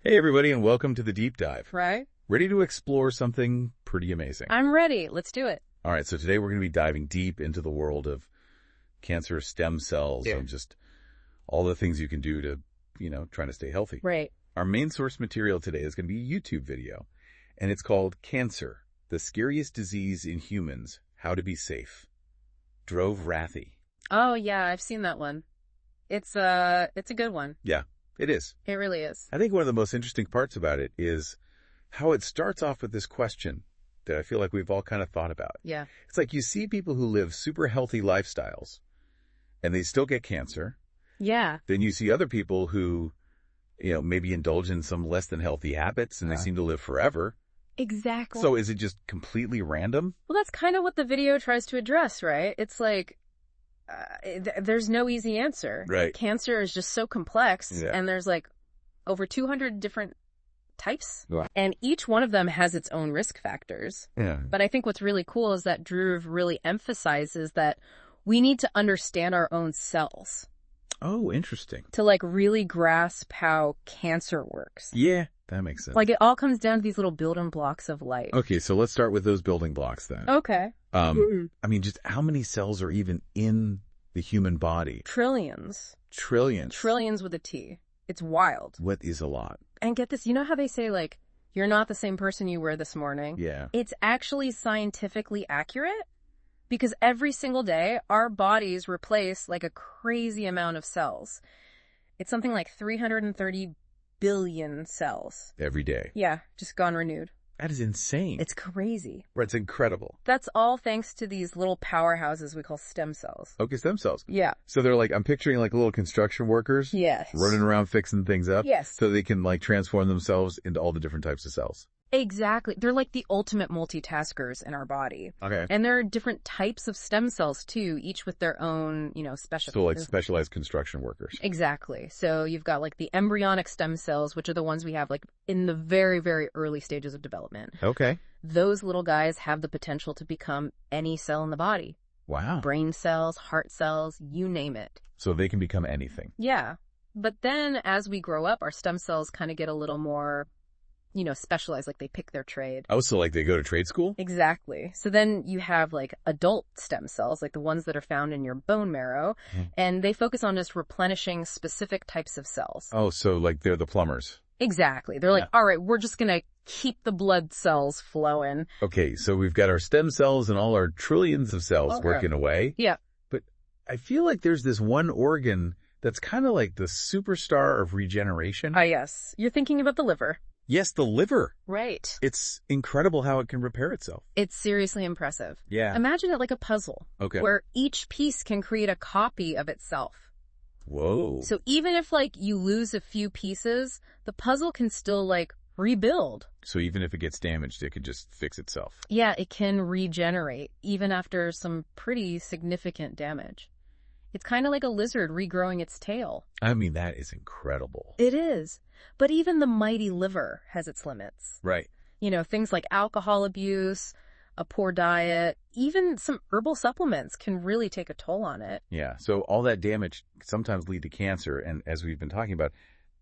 Hey everybody, and welcome to the Deep Dive. Right? Ready to explore something pretty amazing. I'm ready. Let's do it. All right, so today we're going to be diving deep into the world of cancer stem cells and just all the things you can do to, trying to stay healthy. Right. Our main source material today is going to be a YouTube video, and it's called Cancer, the Scariest Disease in Humans, How to Be Safe. Drove Rathy. Oh, yeah, I've seen that one. It's a good one. Yeah, it is. It really is. I think one of the most interesting parts about it is how it starts off with this question that I feel like we've all kind of thought about. Yeah. It's like you see people who live super healthy lifestyles and they still get cancer. Yeah. Then you see other people who, maybe indulge in some less than healthy habits and they seem to live forever. Exactly. So is it just completely random? Well, that's kind of what the video tries to address, right? It's like, there's no easy answer. Right. Cancer is just so complex, Yeah. and there's like over 200 different types, Wow. and each one of them has its own risk factors. Yeah. But I think what's really cool is that Drew really emphasizes that we need to understand our own cells Oh, interesting. to like really grasp how cancer works. Yeah, that makes sense. Like it all comes down to these little building blocks of life. Okay, so let's start with those building blocks then. Okay. I mean, just how many cells are even in the human body? Trillions. Trillions. Trillions with a T. It's wild. What is a lot? And get this, you know how they say like, you're not the same person you were this morning? Yeah. It's actually scientifically accurate because every single day our bodies replace like a crazy amount of cells. It's something like 330 billion cells. Every day. Yeah, just gone renewed. That is insane. It's crazy. It's incredible. That's all thanks to these little powerhouses we call stem cells. Okay, stem cells. Yeah. So they're like, I'm picturing like little construction workers Yes. running around fixing things up. Yes. So they can like transform themselves into all the different types of cells. Exactly. They're like the ultimate multitaskers in our body. Okay. And there are different types of stem cells too, each with their own, special. So like specialized construction workers. Exactly. So you've got like the embryonic stem cells, which are the ones we have like in the very, very early stages of development. Okay. Those little guys have the potential to become any cell in the body. Wow. Brain cells, heart cells, you name it. So they can become anything. Yeah. But then as we grow up, our stem cells kind of get a little more, specialized, like they pick their trade. Oh, so like they go to trade school? Exactly. So then you have like adult stem cells, like the ones that are found in your bone marrow, and they focus on just replenishing specific types of cells. Oh, so like they're the plumbers. Exactly. They're like, all right, we're just going to keep the blood cells flowing. Okay, so we've got our stem cells and all our trillions of cells Okay. working away. Yeah. But I feel like there's this one organ that's kind of like the superstar of regeneration. Yes. You're thinking about the liver. Yes, the liver. Right. It's incredible how it can repair itself. It's seriously impressive. Yeah. Imagine it like a puzzle. Okay. Where each piece can create a copy of itself. Whoa. So even if like you lose a few pieces, the puzzle can still like rebuild. So even if it gets damaged, it could just fix itself. Yeah, it can regenerate even after some pretty significant damage. It's kind of like a lizard regrowing its tail. I mean, that is incredible. It is. But even the mighty liver has its limits. Right. Things like alcohol abuse, a poor diet, even some herbal supplements can really take a toll on it. Yeah. So all that damage sometimes lead to cancer. And as we've been talking about,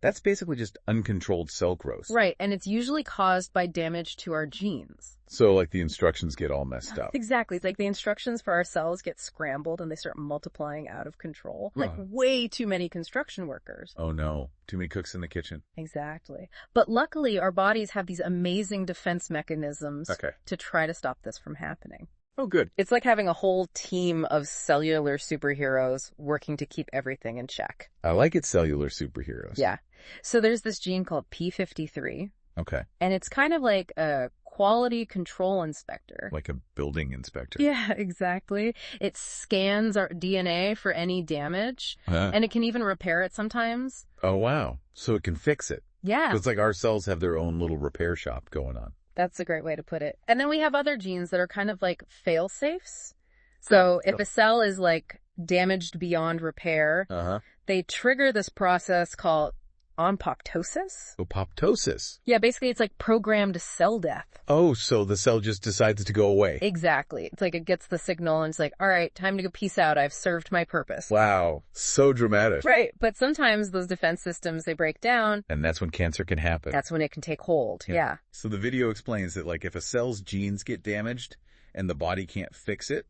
that's basically just uncontrolled cell growth. Right, and it's usually caused by damage to our genes. So like the instructions get all messed up. Exactly. It's like the instructions for our cells get scrambled and they start multiplying out of control. Like Right. way too many construction workers. Oh no. Too many cooks in the kitchen. Exactly. But luckily, our bodies have these amazing defense mechanisms Okay. to try to stop this from happening. Oh, good. It's like having a whole team of cellular superheroes working to keep everything in check. I like it, cellular superheroes. Yeah. So there's this gene called P53, Okay. and it's kind of like a quality control inspector. Like a building inspector. Yeah, exactly. It scans our DNA for any damage, Huh? and it can even repair it sometimes. Oh, wow. So it can fix it. Yeah. So it's like our cells have their own little repair shop going on. That's a great way to put it. And then we have other genes that are kind of like fail-safes. So if a cell is like damaged beyond repair, Uh-huh. they trigger this process called apoptosis. Apoptosis. Yeah, basically it's like programmed cell death. Oh, so the cell just decides to go away. Exactly. It's like it gets the signal and it's like, all right, time to go peace out. I've served my purpose. Wow. So dramatic. Right. But sometimes those defense systems, they break down. And that's when cancer can happen. That's when it can take hold. Yeah. So the video explains that, like, if a cell's genes get damaged and the body can't fix it,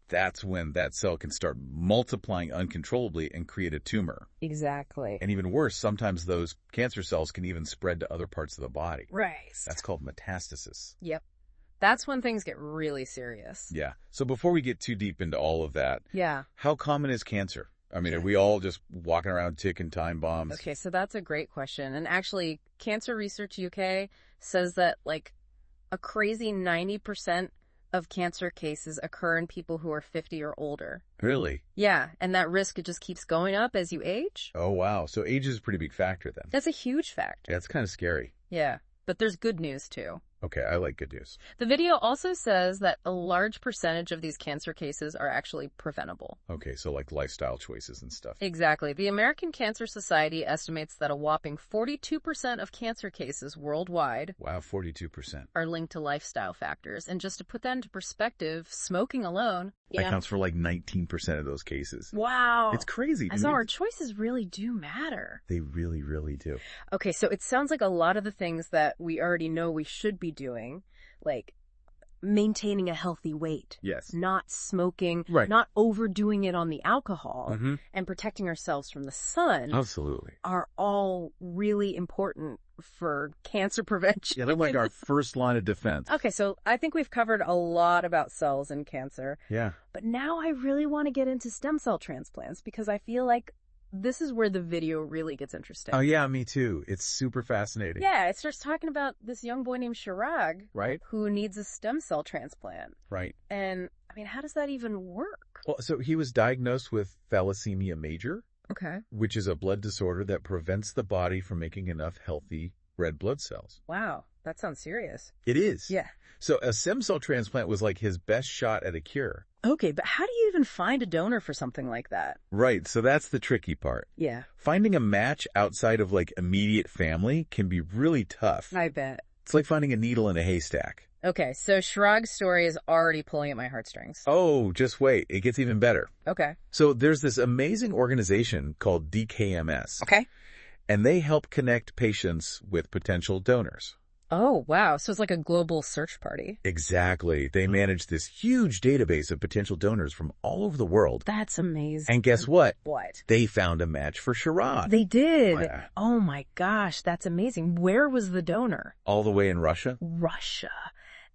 that's when that cell can start multiplying uncontrollably and create a tumor. Exactly. And even worse, sometimes those cancer cells can even spread to other parts of the body. Right. That's called metastasis. Yep. That's when things get really serious. Yeah. So before we get too deep into all of that, Yeah. how common is cancer? I mean, are we all just walking around ticking time bombs? Okay, so that's a great question. And actually, Cancer Research UK says that like a crazy 90% of cancer cases occur in people who are 50 or older. Really? Yeah, and that risk, it just keeps going up as you age. Oh, wow. So age is a pretty big factor then. That's a huge factor. Yeah, it's kind of scary. Yeah, but there's good news too. Okay, I like good news. The video also says that a large percentage of these cancer cases are actually preventable. Okay, so like lifestyle choices and stuff. Exactly. The American Cancer Society estimates that a whopping 42% of cancer cases worldwide Wow, 42%. are linked to lifestyle factors. And just to put that into perspective, smoking alone. That counts for like 19% of those cases. Wow. It's crazy. And so our choices really do matter. They really, really do. Okay, so it sounds like a lot of the things that we already know we should be doing, like maintaining a healthy weight, Yes. not smoking, Right. not overdoing it on the alcohol, Mm-hmm. and protecting ourselves from the sun Absolutely. are all really important for cancer prevention. Yeah, they're like our first line of defense. Okay, so I think we've covered a lot about cells and cancer, Yeah. but now I really want to get into stem cell transplants because I feel like this is where the video really gets interesting. Oh, yeah, me too. It's super fascinating. Yeah, it starts talking about this young boy named Chirag Right? who needs a stem cell transplant. Right. And, I mean, how does that even work? Well, so he was diagnosed with thalassemia major, Okay. which is a blood disorder that prevents the body from making enough healthy red blood cells. Wow, that sounds serious. It is. Yeah. So a stem cell transplant was like his best shot at a cure. Okay, but how do you even find a donor for something like that? Right. So that's the tricky part. Yeah, Finding a match outside of like immediate family can be really tough. I bet. It's like finding a needle in a haystack. Okay, so Chirag's story is already pulling at my heartstrings. Oh, just wait. It gets even better. Okay. So there's this amazing organization called DKMS, Okay. and they help connect patients with potential donors. Oh, wow. So it's like a global search party. Exactly. They manage this huge database of potential donors from all over the world. That's amazing. And guess what? What? They found a match for Chirag. They did. Yeah. Oh my gosh, that's amazing. Where was the donor? All the way in Russia. Russia.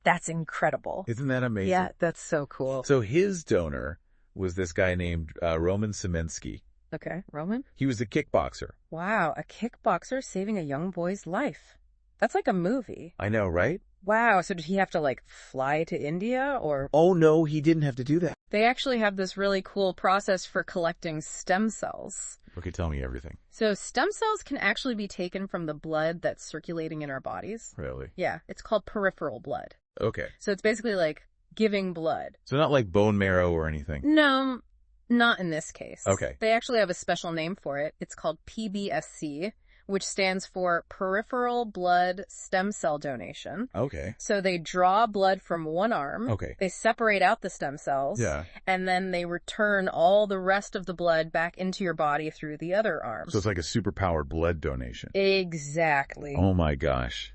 That's incredible. Isn't that amazing? Yeah, that's so cool. So his donor was this guy named Roman Semensky. Okay, Roman? He was a kickboxer. Wow, a kickboxer saving a young boy's life. That's like a movie. I know, right? Wow, so did he have to like fly to India or? Oh, no, he didn't have to do that. They actually have this really cool process for collecting stem cells. Okay, tell me everything. So stem cells can actually be taken from the blood that's circulating in our bodies. Really? Yeah, it's called peripheral blood. Okay. So it's basically like giving blood. So not like bone marrow or anything. No, not in this case. Okay. They actually have a special name for it. It's called PBSC, which stands for Peripheral Blood Stem Cell Donation. Okay. So they draw blood from one arm. Okay. They separate out the stem cells. Yeah. And then they return all the rest of the blood back into your body through the other arm. So it's like a superpowered blood donation. Exactly. Oh my gosh.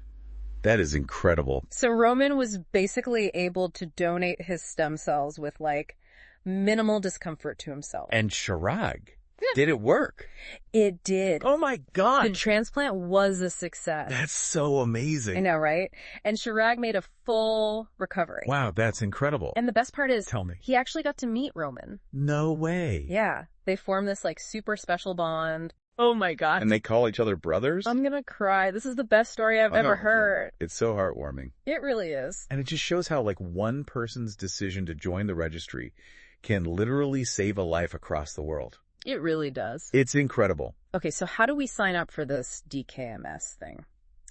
That is incredible. So Roman was basically able to donate his stem cells with like minimal discomfort to himself. And Chirag, did it work? It did. Oh my The God. transplant was a success. That's so amazing. I know, right? And Chirag made a full recovery. Wow, that's incredible. And the best part is, Tell me. he actually got to meet Roman. No way. Yeah. They formed this like super special bond. Oh my God. And they call each other brothers? I'm gonna cry. This is the best story I've I know. ever heard. It's so heartwarming. It really is. And it just shows how like one person's decision to join the registry can literally save a life across the world. It really does. It's incredible. Okay, so how do we sign up for this DKMS thing?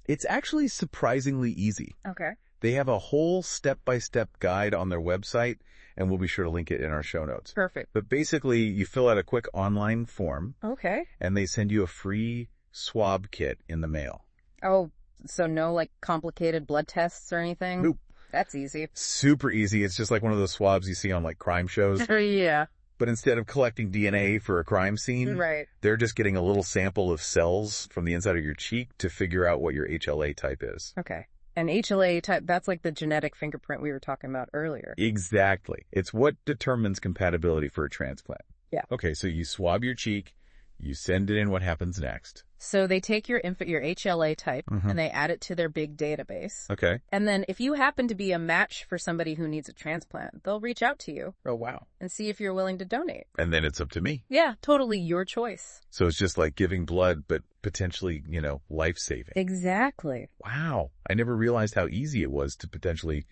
It's actually surprisingly easy. Okay. They have a whole step-by-step guide on their website, and we'll be sure to link it in our show notes. Perfect. But basically, you fill out a quick online form, Okay. and they send you a free swab kit in the mail. Oh, so no, like, complicated blood tests or anything? Nope. That's easy. Super easy. It's just like one of those swabs you see on like crime shows. Yeah. But instead of collecting DNA for a crime scene, Right. they're just getting a little sample of cells from the inside of your cheek to figure out what your HLA type is. Okay. And HLA type, that's like the genetic fingerprint we were talking about earlier. Exactly. It's what determines compatibility for a transplant. Yeah. Okay, so you swab your cheek, you send it in, what happens next? So they take your HLA type and they add it to their big database. Okay. And then if you happen to be a match for somebody who needs a transplant, they'll reach out to you Oh, wow. and see if you're willing to donate. And then it's up to me. Yeah, totally your choice. So it's just like giving blood, but potentially, life-saving. Exactly. Wow. I never realized how easy it was to potentially,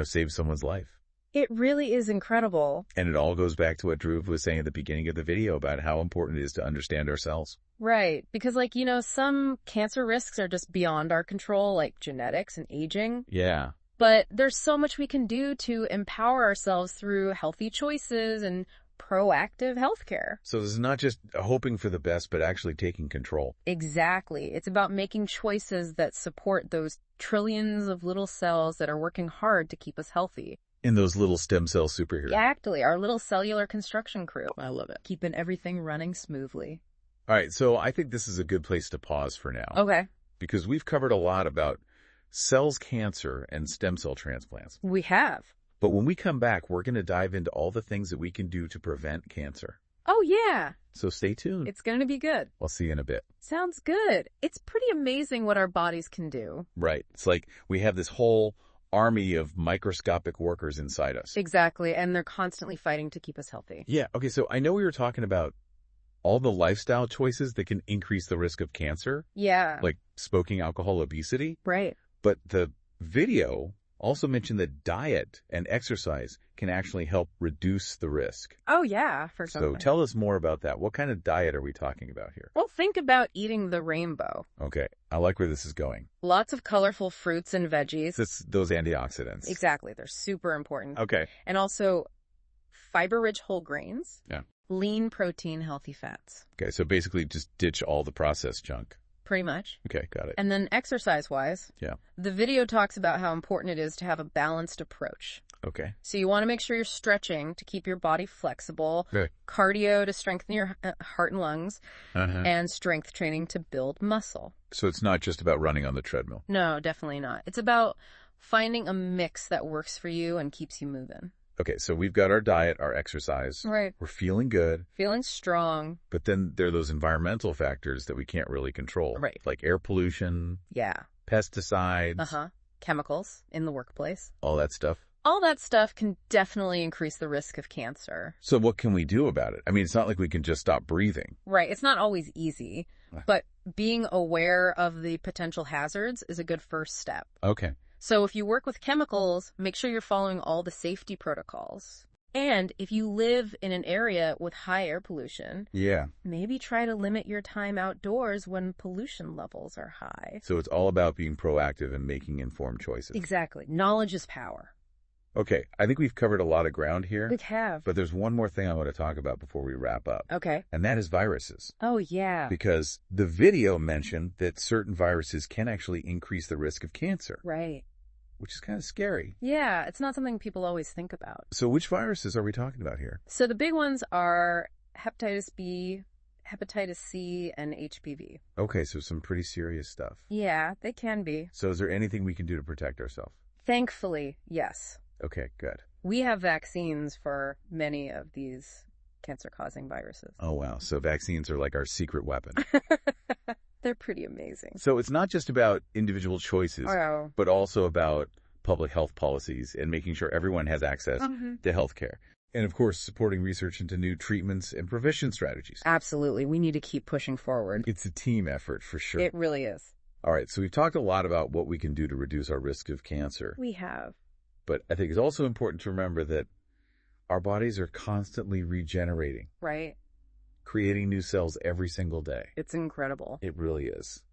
save someone's life. It really is incredible. And it all goes back to what Dhruv was saying at the beginning of the video about how important it is to understand ourselves. Right. Because, some cancer risks are just beyond our control, like genetics and aging. Yeah. But there's so much we can do to empower ourselves through healthy choices and proactive healthcare. So this is not just hoping for the best, but actually taking control. Exactly. It's about making choices that support those trillions of little cells that are working hard to keep us healthy. In those little stem cell superheroes. Exactly. Our little cellular construction crew. I love it. Keeping everything running smoothly. All right, so I think this is a good place to pause for now. Okay. Because we've covered a lot about cells cancer and stem cell transplants. We have. But when we come back, we're going to dive into all the things that we can do to prevent cancer. Oh, yeah. So stay tuned. It's going to be good. I'll see you in a bit. Sounds good. It's pretty amazing what our bodies can do. Right. It's like we have this whole army of microscopic workers inside us. Exactly. And they're constantly fighting to keep us healthy. Yeah. Okay. So I know we were talking about all the lifestyle choices that can increase the risk of cancer. Yeah. Like smoking, alcohol, obesity. Right. But the video also mentioned that diet and exercise can actually help reduce the risk. Oh, yeah, for So something. tell us more about that. What kind of diet are we talking about here? Well, think about eating the rainbow. Okay. I like where this is going. Lots of colorful fruits and veggies. Those antioxidants. Exactly. They're super important. Okay. And also fiber-rich whole grains. Yeah. Lean protein, healthy fats. Okay. So basically just ditch all the processed junk. Pretty much. Okay. Got it. And then exercise-wise, Yeah. the video talks about how important it is to have a balanced approach. Okay. So you want to make sure you're stretching to keep your body flexible, Okay. cardio to strengthen your heart and lungs, Uh-huh. and strength training to build muscle. So it's not just about running on the treadmill. No, definitely not. It's about finding a mix that works for you and keeps you moving. Okay. So we've got our diet, our exercise. Right. We're feeling good. Feeling strong. But then there are those environmental factors that we can't really control. Right. Like air pollution, Yeah. pesticides, Chemicals in the workplace. all that stuff. All that stuff can definitely increase the risk of cancer. So what can we do about it? I mean, it's not like we can just stop breathing. Right. It's not always easy, but being aware of the potential hazards is a good first step. Okay. So if you work with chemicals, make sure you're following all the safety protocols. And if you live in an area with high air pollution, Yeah. maybe try to limit your time outdoors when pollution levels are high. So it's all about being proactive and making informed choices. Exactly. Knowledge is power. Okay. I think we've covered a lot of ground here. We have. But there's one more thing I want to talk about before we wrap up. Okay. And that is viruses. Oh, yeah. Because the video mentioned that certain viruses can actually increase the risk of cancer, Right. which is kind of scary. Yeah, it's not something people always think about. So which viruses are we talking about here? So the big ones are hepatitis B, hepatitis C, and HPV. Okay, so some pretty serious stuff. Yeah, they can be. So is there anything we can do to protect ourselves? Thankfully, yes. Okay, good. We have vaccines for many of these cancer-causing viruses. Oh, wow. So vaccines are like our secret weapon. They're pretty amazing. So it's not just about individual choices, Oh. but also about public health policies and making sure everyone has access to health care. And of course, supporting research into new treatments and prevention strategies. Absolutely. We need to keep pushing forward. It's a team effort for sure. It really is. All right, so we've talked a lot about what we can do to reduce our risk of cancer. We have. But I think it's also important to remember that our bodies are constantly regenerating, Right? creating new cells every single day. It's incredible. It really is.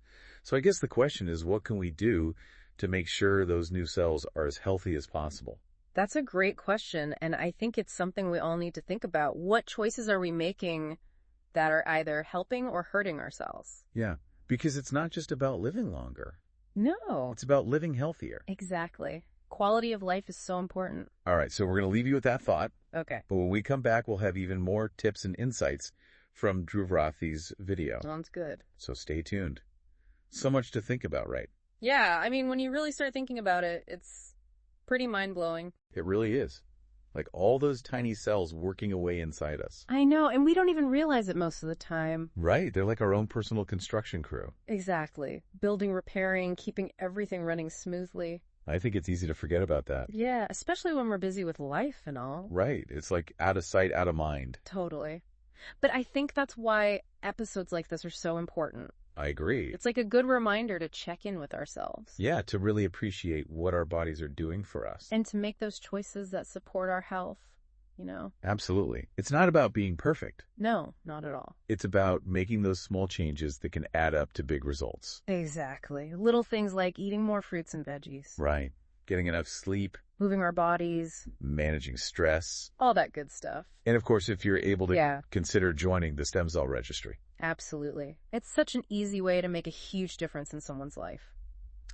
So I guess the question is, what can we do to make sure those new cells are as healthy as possible? That's a great question, and I think it's something we all need to think about. What choices are we making that are either helping or hurting ourselves? Yeah, Because it's not just about living longer. No. It's about living healthier. Exactly. Quality of life is so important. All right, so we're going to leave you with that thought. Okay. But when we come back, we'll have even more tips and insights from Dhruv Rathi's video. Sounds good. So stay tuned. So much to think about, right? Yeah, I mean, when you really start thinking about it, it's pretty mind-blowing. It really is. Like all those tiny cells working away inside us. I know, and we don't even realize it most of the time. Right. They're like our own personal construction crew. Exactly. Building, repairing, keeping everything running smoothly. I think it's easy to forget about that. Yeah, especially when we're busy with life and all. Right. It's like out of sight, out of mind. Totally. But I think that's why episodes like this are so important. I agree. It's like a good reminder to check in with ourselves. Yeah, to really appreciate what our bodies are doing for us. And to make those choices that support our health, you know? Absolutely. It's not about being perfect. No, not at all. It's about making those small changes that can add up to big results. Exactly. Little things like eating more fruits and veggies. Right. Getting enough sleep, Moving our bodies, managing stress. all that good stuff. And of course, if you're able to Yeah. consider joining the stem cell registry. Absolutely. It's such an easy way to make a huge difference in someone's life.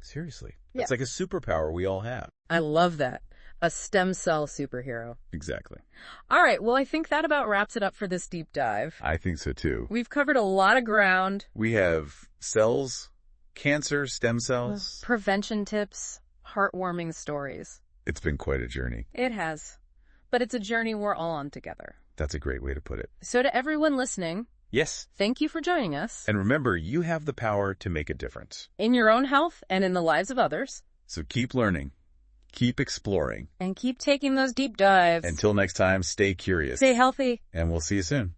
Seriously. Yeah. It's like a superpower we all have. I love that. A stem cell superhero. Exactly. All right, well, I think that about wraps it up for this deep dive. I think so too. We've covered a lot of ground. We have cells, cancer, stem cells. Prevention tips, heartwarming stories. It's been quite a journey. It has. But it's a journey we're all on together. That's a great way to put it. So to everyone listening, Yes. thank you for joining us And remember, you have the power to make a difference. in your own health and in the lives of others. So keep learning, keep exploring. And keep taking those deep dives. Until next time, stay curious. Stay healthy. And we'll see you soon.